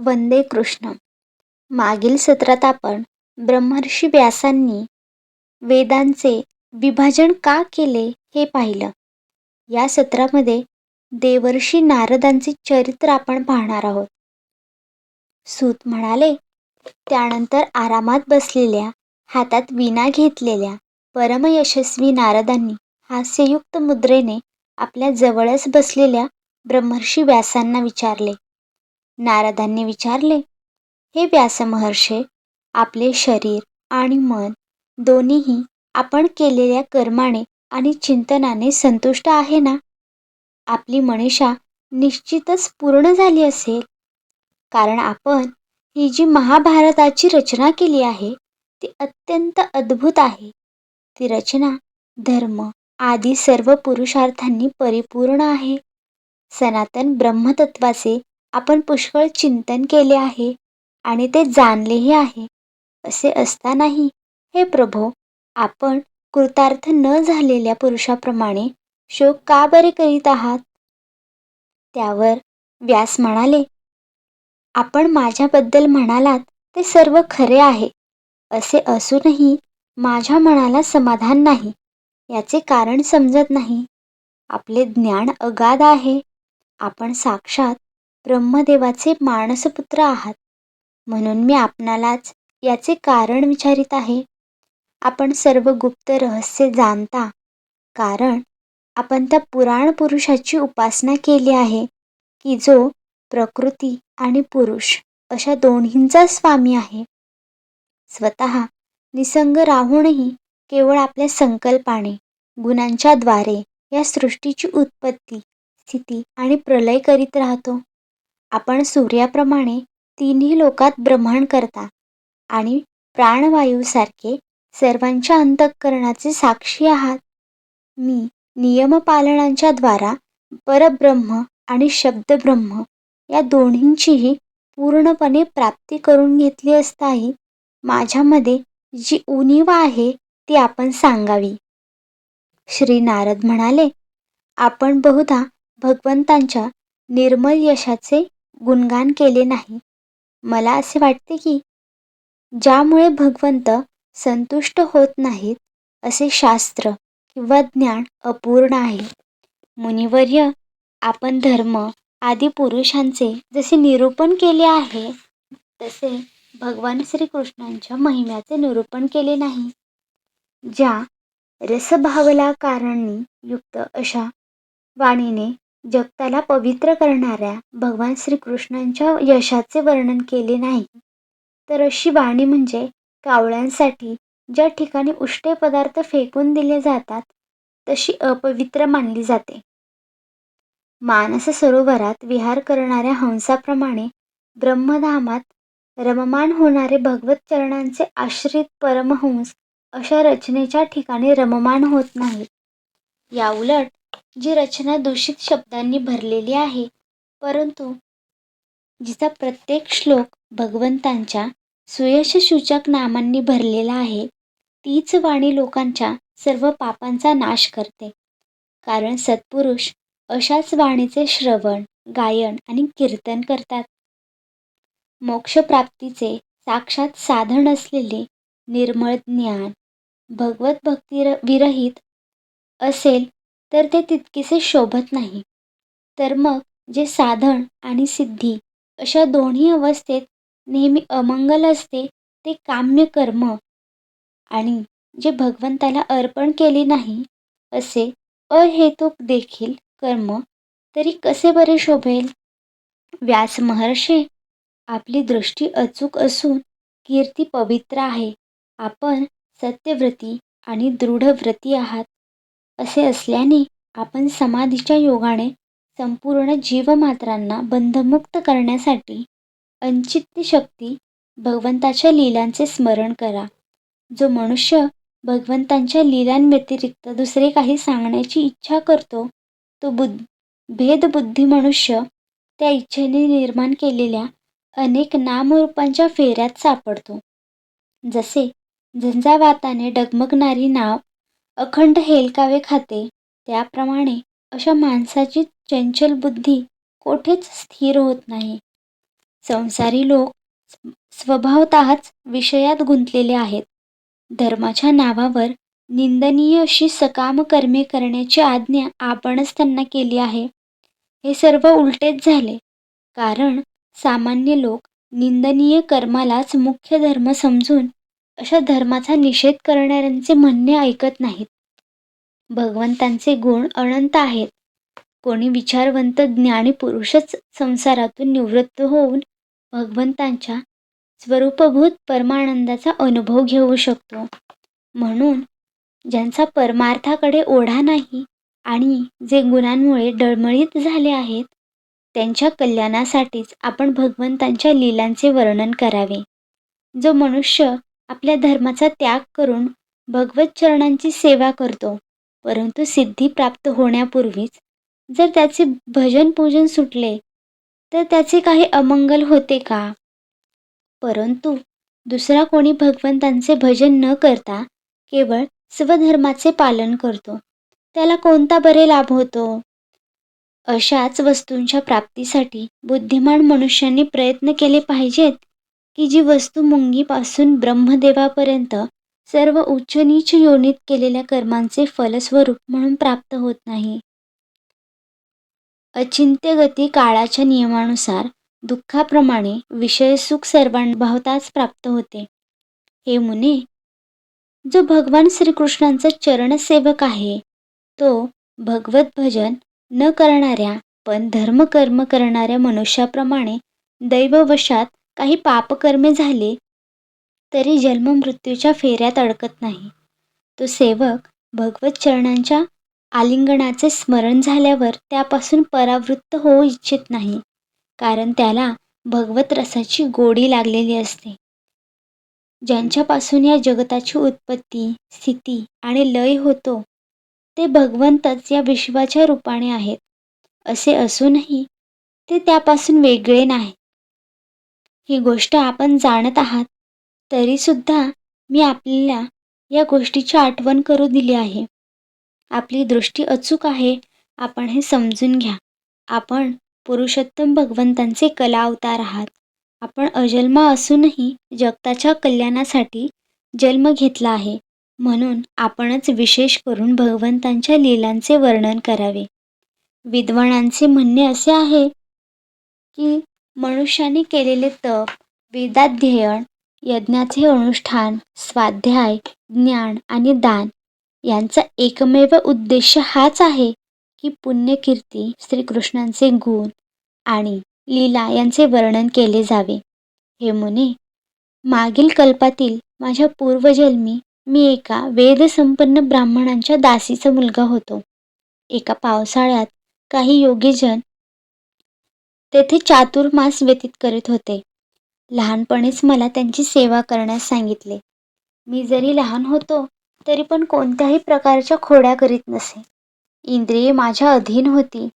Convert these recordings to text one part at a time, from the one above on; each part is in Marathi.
वंदे कृष्ण. मागील सत्रात आपण ब्रह्मर्षी व्यासांनी वेदांचे विभाजन का केले हे पाहिलं. या सत्रामध्ये देवर्षी नारदांचे चरित्र आपण पाहणार आहोत. सूत म्हणाले, त्यानंतर आरामात बसलेल्या, हातात वीणा घेतलेल्या परमयशस्वी नारदांनी हास्ययुक्त मुद्रेने आपल्या जवळच बसलेल्या ब्रह्मर्षी व्यासांना विचारले. नारदांनी विचारले, हे व्यासमहर्षे, आपले शरीर आणि मन दोन्हीही आपण केलेल्या कर्माने आणि चिंतनाने संतुष्ट आहे ना? आपली मनीषा निश्चितच पूर्ण झाली असेल, कारण आपण ही जी महाभारताची रचना केली आहे ती अत्यंत अद्भुत आहे. ती रचना धर्म आदी सर्व पुरुषार्थांनी परिपूर्ण आहे. सनातन ब्रह्मतत्वाचे आपण पुष्कळ चिंतन केले आहे आणि ते जाणलेही आहे. असे असतानाही हे प्रभो, आपण कृतार्थ न झालेल्या पुरुषाप्रमाणे शोक का बरे करीत आहात? त्यावर व्यास म्हणाले, आपण माझ्याबद्दल म्हणालात ते सर्व खरे आहे. असे असूनही माझ्या मनाला समाधान नाही. याचे कारण समजत नाही. आपले ज्ञान अगाध आहे. आपण साक्षात ब्रह्मदेवाचे मानसपुत्र आहात. म्हणून मी आपणालाच याचे कारण विचारित आहे. आपण सर्व गुप्त रहस्य जाणता, कारण आपण त्या पुराण पुरुषाची उपासना केली आहे की जो प्रकृती आणि पुरुष अशा दोन्हींचा स्वामी आहे. स्वतः निसंग राहूनही केवळ आपल्या संकल्पाने, गुणांच्या द्वारे या सृष्टीची उत्पत्ती, स्थिती आणि प्रलय करीत राहतो. आपण सूर्याप्रमाणे तिन्ही लोकात भ्रमण करता आणि प्राणवायूसारखे सर्वांच्या अंतःकरणाचे साक्षी आहात. मी नियमपालनांच्या द्वारा परब्रह्म आणि शब्दब्रह्म या दोन्हींचीही पूर्णपणे प्राप्ती करून घेतली असताही माझ्यामध्ये जी उणीव आहे ती आपण सांगावी. श्री नारद म्हणाले, आपण बहुधा भगवंतांच्या निर्मल यशाचे गुणगान केले नाही. मला असे वाटते की ज्यामुळे भगवंत संतुष्ट होत नाहीत असे शास्त्र किंवा ज्ञान अपूर्ण आहे. मुनिवर्य, आपण धर्म आदी पुरुषांचे जसे निरूपण केले आहे तसे भगवान श्रीकृष्णांच्या महिम्याचे निरूपण केले नाही. ज्या रसभावलाकारांनी युक्त अशा वाणीने जगताला पवित्र करणाऱ्या भगवान श्रीकृष्णांच्या यशाचे वर्णन केले नाही, तर अशी वाणी म्हणजे कावळ्यांसाठी ज्या ठिकाणी उष्टे पदार्थ फेकून दिले जातात तशी अपवित्र मानली जाते. मानस सरोवरात विहार करणाऱ्या हंसाप्रमाणे ब्रह्मधामात रममाण होणारे भगवत चरणांचे आश्रित परमहंस अशा रचनेच्या ठिकाणी रममाण होत नाहीत. याउलट जी रचना दूषित शब्दांनी भरलेली आहे, परंतु जिचा प्रत्येक श्लोक भगवंतांच्या सुयशसूचक नामांनी भरलेला आहे, तीच वाणी लोकांच्या सर्व पापांचा नाश करते. कारण सत्पुरुष अशाच वाणीचे श्रवण, गायन आणि कीर्तन करतात. मोक्षप्राप्तीचे साक्षात साधन असलेले निर्मळ ज्ञान भगवत भक्ती विरहित असेल तर ते तितकेसे शोभत नाही. तर मग जे साधन आणि सिद्धी अशा दोन्ही अवस्थेत नेहमी अमंगल असते ते काम्य कर्म, आणि जे भगवंताला अर्पण केले नाही असे अहेतुक देखील कर्म तरी कसे बरे शोभेल? व्यास महर्षे, आपली दृष्टी अचूक असून कीर्ती पवित्र आहे. आपण सत्यव्रती आणि दृढव्रती आहात. असे असल्याने आपण समाधीच्या योगाने संपूर्ण जीवमात्रांना बंधमुक्त करण्यासाठी अंचित्य शक्ती भगवंताच्या लीलांचे स्मरण करा. जो मनुष्य भगवंतांच्या लीलांव्यतिरिक्त दुसरे काही सांगण्याची इच्छा करतो तो भेदबुद्धी मनुष्य त्या इच्छेने निर्माण केलेल्या अनेक नामरूपांच्या फेऱ्यात सापडतो. जसे झंझावाताने डगमगणारी नाव अखंड हेलकावे खाते, त्याप्रमाणे अशा माणसाची चंचल बुद्धी कोठेच स्थिर होत नाही. संसारी लोक स्वभावतःच विषयात गुंतलेले आहेत. धर्माच्या नावावर निंदनीय अशी सकाम कर्मे करण्याची आज्ञा आपणच त्यांना केली आहे. हे सर्व उलटेच झाले. कारण सामान्य लोक निंदनीय कर्मालाच मुख्य धर्म समजून अशा धर्माचा निषेध करणाऱ्यांचे म्हणणे ऐकत नाहीत. भगवंतांचे गुण अनंत आहेत. कोणी विचारवंत ज्ञानी पुरुषच संसारातून निवृत्त होऊन भगवंतांच्या स्वरूपभूत परमानंदाचा अनुभव घेऊ शकतो. म्हणून ज्यांचा परमार्थाकडे ओढा नाही आणि जे गुणांमुळे डळमळीत झाले आहेत, त्यांच्या कल्याणासाठीच आपण भगवंतांच्या लीलांचे वर्णन करावे. जो मनुष्य आपल्या धर्माचा त्याग करून भगवत चरणांची सेवा करतो, परंतु सिद्धी प्राप्त होण्यापूर्वीच जर त्याचे भजन पूजन सुटले, तर त्याचे काही अमंगल होते का? परंतु दुसरा कोणी भगवंतांचे भजन न करता केवळ स्वधर्माचे पालन करतो, त्याला कोणता बरे लाभ होतो? अशाच वस्तूंच्या प्राप्तीसाठी बुद्धिमान मनुष्यांनी प्रयत्न केले पाहिजेत, की जी वस्तू मुंगीपासून ब्रह्मदेवापर्यंत सर्व उच्च नीच योनीत केलेल्या कर्मांचे फलस्वरूप म्हणून प्राप्त होत नाही. अचिंत्य गती काळाच्या नियमानुसार दुःखाप्रमाणे विषयसुख सर्वांभवताच प्राप्त होते. हे मुने, जो भगवान श्रीकृष्णांचा चरणसेवक आहे, तो भगवत भजन न करणाऱ्या पण धर्मकर्म करणाऱ्या मनुष्याप्रमाणे दैववशात काही पापकर्मे झाले तरी जन्ममृत्यूच्या फेऱ्यात अडकत नाही. तो सेवक भगवत चरणांच्या आलिंगनाचे स्मरण झाल्यावर त्यापासून परावृत्त होऊ इच्छित नाही, कारण त्याला भगवत रसाची गोडी लागलेली असते. ज्यांच्यापासून या जगताची उत्पत्ती, स्थिती आणि लय होतो, ते भगवंतच या विश्वाच्या रूपाने आहेत. असे असूनही ते त्यापासून वेगळे नाही. ही गोष्ट आपण जाणत आहात, तरीसुद्धा मी आपल्याला या गोष्टीची आठवण करू दिली आहे. आपली दृष्टी अचूक आहे, आपण हे समजून घ्या. आपण पुरुषोत्तम भगवंतांचे कला अवतार आहात. आपण अजन्मा असूनही जगताच्या कल्याणासाठी जन्म घेतला आहे. म्हणून आपणच विशेष करून भगवंतांच्या लीलांचे वर्णन करावे. विद्वानांचे म्हणणे असे आहे की मनुष्याने केलेले तप, वेदाध्ययन, यज्ञाचे अनुष्ठान, स्वाध्याय, ज्ञान आणि दान यांचा एकमेव उद्देश हाच आहे की पुण्यकीर्ती, श्रीकृष्णांचे गुण आणि लीला यांचे वर्णन केले जावे. हे मुने, मागील कल्पातील माझ्या पूर्वजन्मी मी एका वेदसंपन्न ब्राह्मणांच्या दासीचा मुलगा होतो. एका पावसाळ्यात काही योगीजन तेथे चातुर्मास व्यतीत करीत होते. लहानपणीच मला त्यांची सेवा करण्यास सांगितले. मी जरी लहान होतो तरी पण कोणत्याही प्रकारच्या खोड्या करीत नसे. इंद्रिये माझ्या अधीन होती.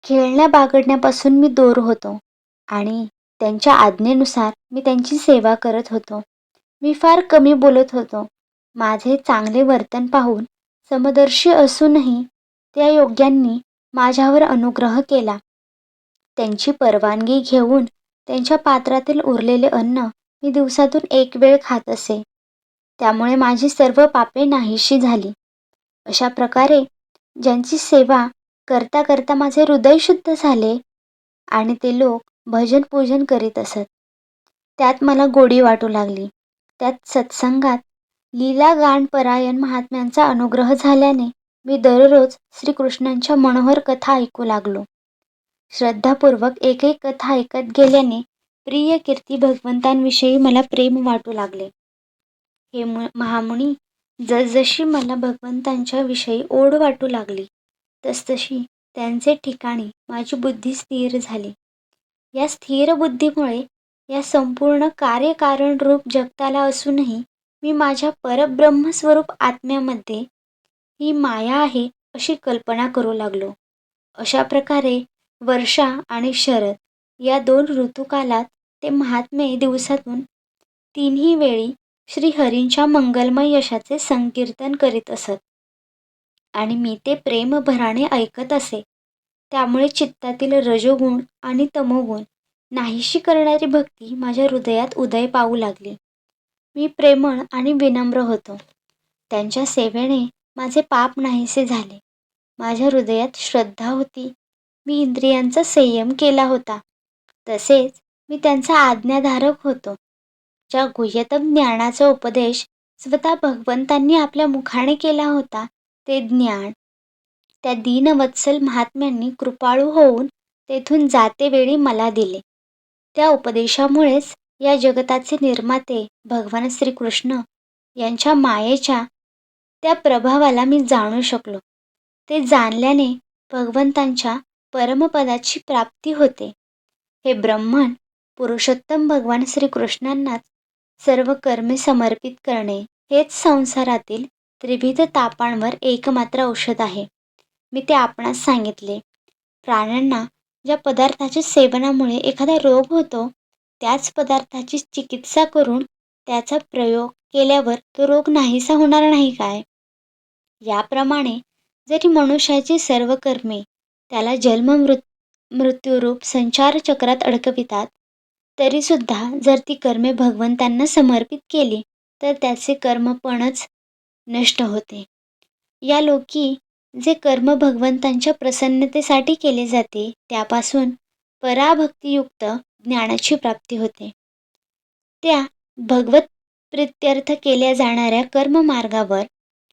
खेळण्या बागडण्यापासून मी दूर होतो आणि त्यांच्या आज्ञेनुसार मी त्यांची सेवा करत होतो. मी फार कमी बोलत होतो. माझे चांगले वर्तन पाहून समदर्शी असूनही त्या योग्यांनी माझ्यावर अनुग्रह केला. त्यांची परवानगी घेऊन त्यांच्या पात्रातील उरलेले अन्न मी दिवसातून एक वेळ खात असे. त्यामुळे माझी सर्व पापे नाहीशी झाली. अशा प्रकारे ज्यांची सेवा करता करता माझे हृदय शुद्ध झाले आणि ते लोक भजन पूजन करीत असत, त्यात मला गोडी वाटू लागली. त्यात सत्संगात लीला गानपरायण महात्म्यांचा अनुग्रह झाल्याने मी दररोज श्रीकृष्णांच्या मनोहर कथा ऐकू लागलो. श्रद्धापूर्वक एक एक कथा ऐकत गेल्याने प्रिय कीर्ती भगवंतांविषयी मला प्रेम वाटू लागले. हे महामुनी, जसजशी मला भगवंतांच्या विषयी ओढ वाटू लागली, तसतशी त्यांचे ठिकाणी माझी बुद्धी स्थिर झाली. या स्थिर बुद्धीमुळे या संपूर्ण कार्यकारण रूप जगताला असूनही मी माझ्या परब्रह्मस्वरूप आत्म्यामध्ये ही माया आहे अशी कल्पना करू लागलो. अशा प्रकारे वर्षा आणि शरद या 2 ऋतुकालात ते महात्मे दिवसातून 3ही वेळी श्रीहरींच्या मंगलमय यशाचे संकीर्तन करीत असत आणि मी ते प्रेमभराने ऐकत असे. त्यामुळे चित्तातील रजोगुण आणि तमोगुण नाहीशी करणारी भक्ती माझ्या हृदयात उदय पावू लागली. मी प्रेमळ आणि विनम्र होतो. त्यांच्या सेवेने माझे पाप नाहीसे झाले. माझ्या हृदयात श्रद्धा होती. मी इंद्रियांचा संयम केला होता. तसेच मी त्यांचा आज्ञाधारक होतो. ज्या गुह्यतम ज्ञानाचा उपदेश स्वतः भगवंतांनी आपल्या मुखाने केला होता, ते ज्ञान त्या दीनवत्सल महात्म्यांनी कृपाळू होऊन तेथून जातेवेळी मला दिले. त्या उपदेशामुळेच या जगताचे निर्माते भगवान श्रीकृष्ण यांच्या मायेच्या त्या प्रभावाला मी जाणू शकलो. ते जाणल्याने भगवंतांच्या परमपदाची प्राप्ती होते. हे ब्रह्मन, पुरुषोत्तम भगवान श्रीकृष्णांनाच सर्व कर्मे समर्पित करणे हेच संसारातील त्रिविध तापांवर एकमात्र औषध आहे. मी ते आपणास सांगितले. प्राण्यांना ज्या पदार्थाच्या सेवनामुळे एखादा रोग होतो, त्याच पदार्थाची चिकित्सा करून त्याचा प्रयोग केल्यावर तो रोग नाहीसा होणार नाही काय? याप्रमाणे जरी मनुष्याची सर्व कर्मे त्याला मृत्यूरूप संचार चक्रात अडकवितात, तरीसुद्धा जर ती कर्मे भगवंतांना समर्पित केली तर त्याचे कर्मपणच नष्ट होते. या लोकी जे कर्म भगवंतांच्या प्रसन्नतेसाठी केले जाते, त्यापासून पराभक्तियुक्त ज्ञानाची प्राप्ती होते. त्या भगवत प्रित्यर्थ केल्या जाणाऱ्या कर्ममार्गावर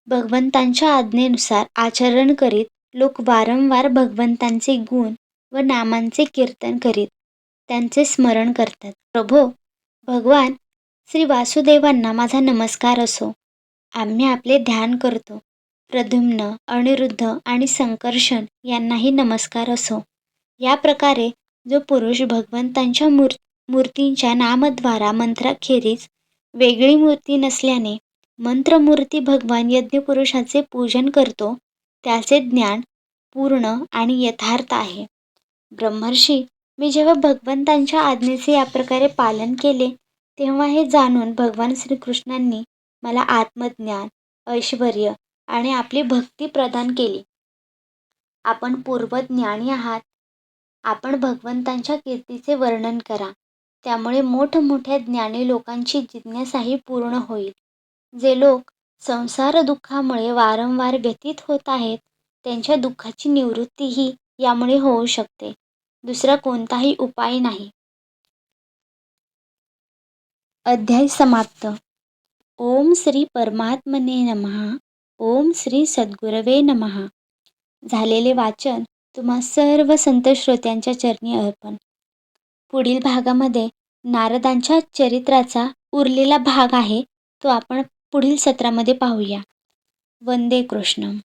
भगवंतांच्या आज्ञेनुसार आचरण करीत लोक वारंवार भगवंतांचे गुण व नामांचे कीर्तन करीत त्यांचे स्मरण करतात. प्रभो, भगवान श्री वासुदेवांना माझा नमस्कार असो. आम्ही आपले ध्यान करतो. प्रद्युम्न, अनिरुद्ध आणि संकर्षण यांनाही नमस्कार असो. या प्रकारे जो पुरुष भगवंतांच्या मूर्तींच्या नामद्वारा मंत्राखेरीज वेगळी मूर्ती नसल्याने मंत्रमूर्ती भगवान यज्ञपुरुषाचे पूजन करतो, त्याचे ज्ञान पूर्ण आणि यथार्थ आहे. ब्रह्मर्षी, मी जेव्हा भगवंतांच्या आज्ञेचे या प्रकारे पालन केले, तेव्हा हे जाणून भगवान श्रीकृष्णांनी मला आत्मज्ञान, ऐश्वर्य आणि आपली भक्ती प्रदान केली. आपण पूर्वज्ञानी आहात. आपण भगवंतांच्या कीर्तीचे वर्णन करा. त्यामुळे मोठमोठ्या ज्ञानी लोकांची जिज्ञासाही पूर्ण होईल. जे लोक संसार दुःखामुळे वारंवार व्यथित होत आहेत, त्यांच्या दुःखाची निवृत्तीही यामुळे होऊ शकते. दुसरा कोणताही उपाय नाही. अध्याय समाप्त. ओम श्री परमात्मने नमः. ओम श्री सद्गुरवे नमः. झालेले वाचन तुम्हा सर्व संत श्रोत्यांच्या चरणी अर्पण. पुढील भागामध्ये नारदांच्या चरित्राचा उरलेला भाग आहे, तो आपण पुढील सत्रामध्ये पाहूया. वंदे कृष्णम.